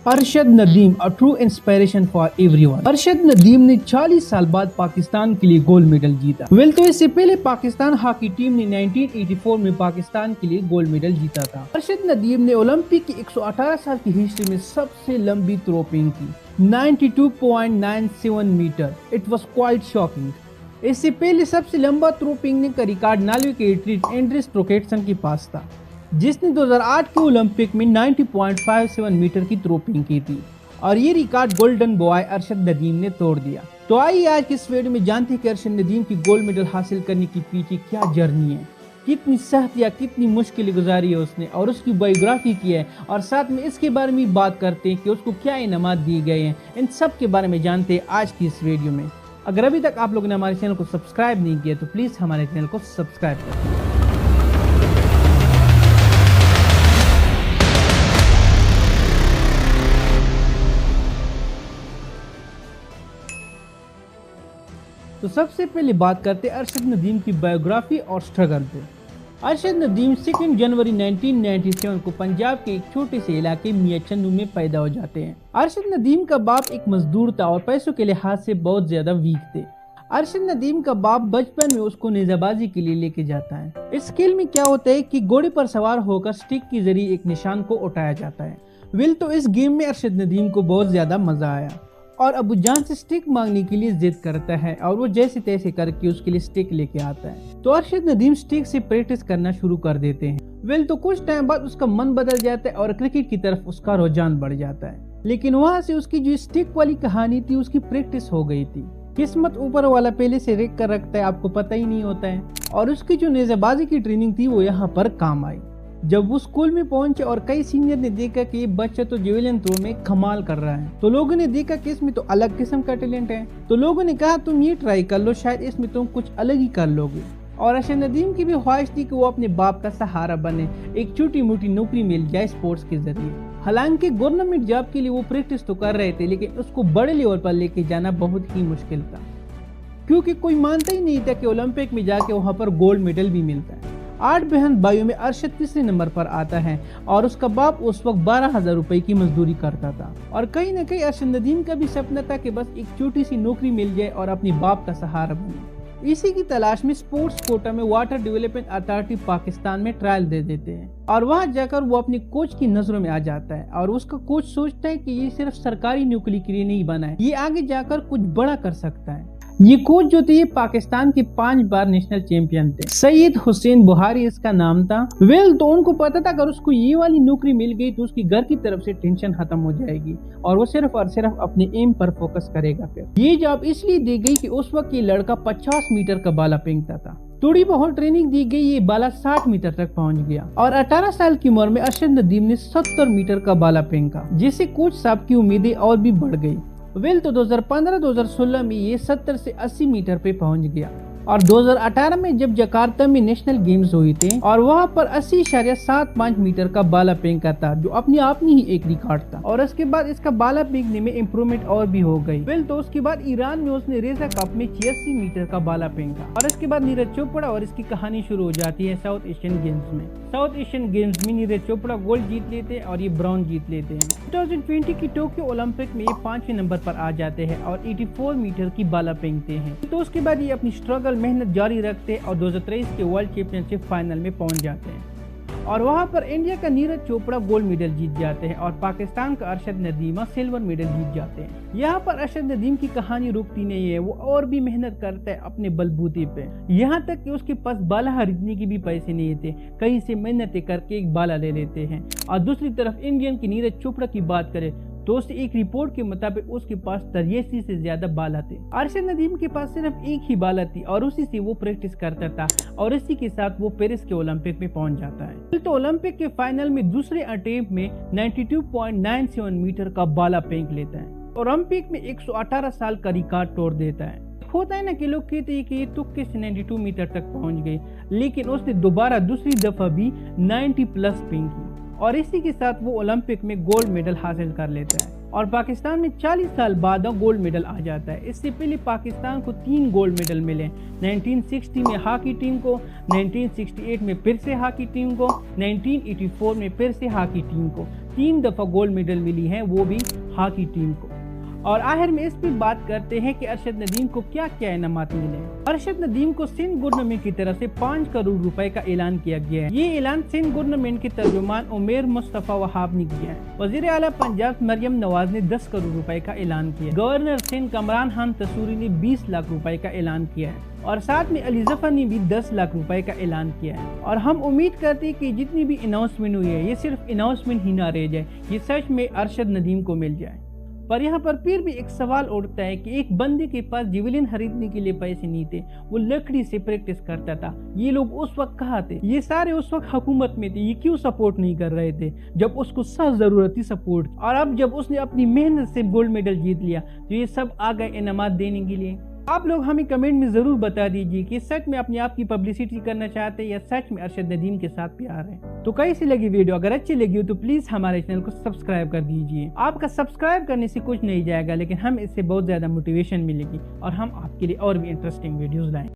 Arshad Nadeem a true inspiration for everyone. Arshad Nadeem ने 40 साल बाद पाकिस्तान के लिए गोल्ड मेडल जीता। तो इससे पहले पाकिस्तान हॉकी टीम ने 1984 में पाकिस्तान के लिए गोल्ड मेडल जीता था। अरशद नदीम ने ओलंपिक की 118 साल की हिस्ट्री में सबसे लंबी थ्रोपिंग की 92.97 metre. It was quite shocking. इससे पहले सबसे लंबा थ्रोपिंग का रिकॉर्ड नार्वे के एथलीट एंड्रिस थोरस्टेन के पास था, जिसने 2008 के ओलंपिक में 90.57 मीटर की थ्रोपिंग की थी और ये record golden boy Arshad Nadeem ने तोड़ दिया। तो आइए आज की इस वीडियो में जानते हैं कि अरशद नदीम की गोल्ड मेडल हासिल करने के पीछे क्या जर्नी है, कितनी सख्त या कितनी मुश्किल गुजारी है उसने और उसकी बायोग्राफी की है, और साथ में इसके बारे में बात करते हैं कि उसको क्या इनामात दिए गए हैं। इन सब के बारे में जानते हैं आज की इस वीडियो में। अगर अभी तक आप लोगों ने हमारे चैनल को सब्सक्राइब नहीं किया तो प्लीज हमारे चैनल को सब्सक्राइब करें। तो सबसे पहले बात करते हैं अरशद नदीम की बायोग्राफी और स्ट्रगल पे। अरशद नदीम 2 जनवरी 1997 को पंजाब के एक छोटे से इलाके मियां चंदू में पैदा हो जाते हैं। अरशद नदीम का बाप एक मजदूर था और पैसों के लिहाज से बहुत ज्यादा वीक थे। अरशद नदीम का बाप बचपन में उसको नेजाबाजी के लिए लेके जाता है। इस खेल में क्या होता है कि घोड़े पर सवार होकर स्टिक के जरिए एक निशान को उठाया जाता है। तो इस गेम में अरशद नदीम को बहुत ज्यादा मजा आया और अबू जान से स्टिक मांगने के लिए जिद करता है और वो जैसे तैसे करके उसके लिए स्टिक लेके आता है। तो अरशद नदीम स्टिक से प्रैक्टिस करना शुरू कर देते हैं। तो कुछ टाइम बाद उसका मन बदल जाता है और क्रिकेट की तरफ उसका रुझान बढ़ जाता है, लेकिन वहाँ से उसकी जो स्टिक वाली कहानी थी उसकी प्रैक्टिस हो गई थी। किस्मत ऊपर वाला पहले से लिख कर रखता है, आपको पता ही नहीं होता है। और उसकी जो नेज़ाबाजी की ट्रेनिंग थी वो यहाँ पर काम आई। जब वो स्कूल में पहुंचे और कई सीनियर ने देखा कि ये बच्चा तो जेवलिन थ्रो में कमाल कर रहा है, तो लोगों ने देखा कि इसमें तो अलग किस्म का टैलेंट है। तो लोगों ने कहा तुम ये ट्राई कर लो, शायद इसमें तुम कुछ अलग ही कर लोगे। और अरशद नदीम की भी ख्वाहिश थी कि वो अपने बाप का सहारा बने, एक छोटी मोटी नौकरी मिल जाए स्पोर्ट्स के जरिए। हालांकि गवर्नमेंट जॉब के लिए वो प्रैक्टिस तो कर रहे थे, लेकिन उसको बड़े लेवल पर लेके जाना बहुत ही मुश्किल था, क्योंकि कोई मानता ही नहीं था कि ओलंपिक में जाके वहाँ पर गोल्ड मेडल भी मिलता है। 8 बहन भाइयों में अरशद तीसरे नंबर पर आता है और उसका बाप उस वक्त 12,000 रुपए की मजदूरी करता था। और कहीं न कहीं अरशद नदीम का भी सपना था कि बस एक छोटी सी नौकरी मिल जाए और अपने बाप का सहारा बने। इसी की तलाश में स्पोर्ट्स कोटा में वाटर डेवलपमेंट अथॉरिटी पाकिस्तान में ट्रायल दे देते हैं और वहां जाकर वो अपने कोच की नजरों में आ जाता है। और उसका कोच सोचता है कि ये सिर्फ सरकारी नौकरी के लिए नहीं बना है, ये आगे जाकर कुछ बड़ा कर सकता है। ये कोच जो थे ये पाकिस्तान के 5 बार नेशनल चैंपियन थे। सईद हुसैन बुहारी इसका नाम था। तो उनको पता था अगर उसको ये वाली नौकरी मिल गई तो उसकी घर की तरफ से टेंशन खत्म हो जाएगी और वो सिर्फ और सिर्फ अपने एम पर फोकस करेगा। फिर ये जॉब इसलिए दी गई कि उस वक्त ये लड़का 50 मीटर का बाला फेंकता था। थोड़ी बहुत ट्रेनिंग दी गई, ये बाला 60 मीटर तक पहुंच गया और 18 साल की उम्र में अरशद नदीम ने 70 मीटर का बाला फेंका, जिससे कोच साहब की उम्मीदें और भी बढ़ गई। तो 2015-2016 में ये 70 से 80 मीटर पे पहुंच गया और 2018 में जब जकार्ता में नेशनल गेम्स हुए थे और वहां पर 80.75 मीटर का बाला फेंका था, जो अपने आप में ही एक रिकॉर्ड था। और उसके बाद इसका बाला फेंकने में इम्प्रूवमेंट और भी हो गई। तो उसके बाद ईरान में उसने रेजा कप में 86 मीटर का बाला फेंका और उसके बाद नीरज चोपड़ा और इसकी कहानी शुरू हो जाती है साउथ एशियन गेम्स में। साउथ एशियन गेम्स में नीरज चोपड़ा गोल्ड जीत लेते हैं और ये ब्रॉन्ज जीत लेते हैं। 2020 की टोक्यो ओलंपिक में ये 5वें नंबर पर आ जाते हैं और 84 मीटर की बाला फेंकते हैं। तो उसके बाद ये अपनी स्ट्रगल मेहनत जारी रखते और 2023 के वर्ल्ड चैंपियनशिप फाइनल में पहुंच जाते हैं और वहां पर इंडिया का नीरज चोपड़ा गोल्ड मेडल जीत जाते हैं और पाकिस्तान का अरशद नदीम सिल्वर मेडल जीत जाते हैं। यहाँ पर अरशद नदीम की कहानी रुकती नहीं है, वो और भी मेहनत करता है अपने बलबूते पे, यहाँ तक कि उसके पास बाला खरीदने के भी पैसे नहीं थे, कहीं से मेहनतें करके एक बाला ले लेते हैं। और दूसरी तरफ इंडियन की नीरज चोपड़ा की बात करें तो उससे एक रिपोर्ट के मुताबिक उसके पास 83 से ज्यादा बाला थे। अरशद नदीम के पास सिर्फ एक ही बाला थी और उसी से वो प्रैक्टिस करता था और इसी के साथ वो पेरिस के ओलंपिक में पहुंच जाता है। तो ओलंपिक के फाइनल में दूसरे अटेम्प्ट में 92.97 मीटर का बाला फेंक लेता है। ओलंपिक में 118 साल का रिकॉर्ड तोड़ देता है। होता है ना कि लोग कहते हैं कि ये तुक्के से 92 मीटर तक पहुंच गई, लेकिन उसने दोबारा दूसरी दफा भी 90 प्लस फेंकी और इसी के साथ वो ओलंपिक में गोल्ड मेडल हासिल कर लेता है और पाकिस्तान में 40 साल बाद गोल्ड मेडल आ जाता है। इससे पहले पाकिस्तान को 3 गोल्ड मेडल मिले, 1960 में हॉकी टीम को, 1968 में फिर से हॉकी टीम को, 1984 में फिर से हॉकी टीम को। 3 दफा गोल्ड मेडल मिली है, वो भी हॉकी टीम को। और आखिर में इस पर बात करते हैं कि अरशद नदीम को क्या क्या इनामात मिले हैं। अरशद नदीम को सिंध गवर्नमेंट की तरफ से 5 करोड़ रुपए का ऐलान किया गया है। ये ऐलान सिंध गवर्नमेंट के तर्जुमान उमेर मुस्तफा वहाब ने किया है। वजीर आला पंजाब मरियम नवाज ने 10 करोड़ रुपए का ऐलान किया। गवर्नर सिंध कमरान खान तसूरी ने 20 लाख रुपए का ऐलान किया है और साथ में अली जफर ने भी 10 लाख रुपए का ऐलान किया है। और हम उम्मीद करते हैं कि जितनी भी अनाउंसमेंट हुई है ये सिर्फ अनाउंसमेंट ही ना रह जाए, ये सच में अरशद नदीम को मिल जाए। पर यहाँ पर फिर भी एक सवाल उठता है कि एक बंदे के पास जिवलिन खरीदने के लिए पैसे नहीं थे, वो लकड़ी से प्रैक्टिस करता था। ये लोग उस वक्त कहाँ थे? ये सारे उस वक्त हुकूमत में थे, ये क्यों सपोर्ट नहीं कर रहे थे जब उसको सख्त जरूरत थी सपोर्ट। और अब जब उसने अपनी मेहनत से गोल्ड मेडल जीत लिया तो ये सब आ गए इनामात देने के लिए। आप लोग हमें कमेंट में जरूर बता दीजिए कि सच में अपने आप की पब्लिसिटी करना चाहते हैं या सच में अरशद नदीम के साथ प्यार है। तो कैसी लगी वीडियो? अगर अच्छी लगी हो तो प्लीज हमारे चैनल को सब्सक्राइब कर दीजिए। आपका सब्सक्राइब करने से कुछ नहीं जाएगा, लेकिन हम इससे बहुत ज्यादा मोटिवेशन मिलेगी और हम आपके लिए और भी इंटरेस्टिंग वीडियोस लाएंगे।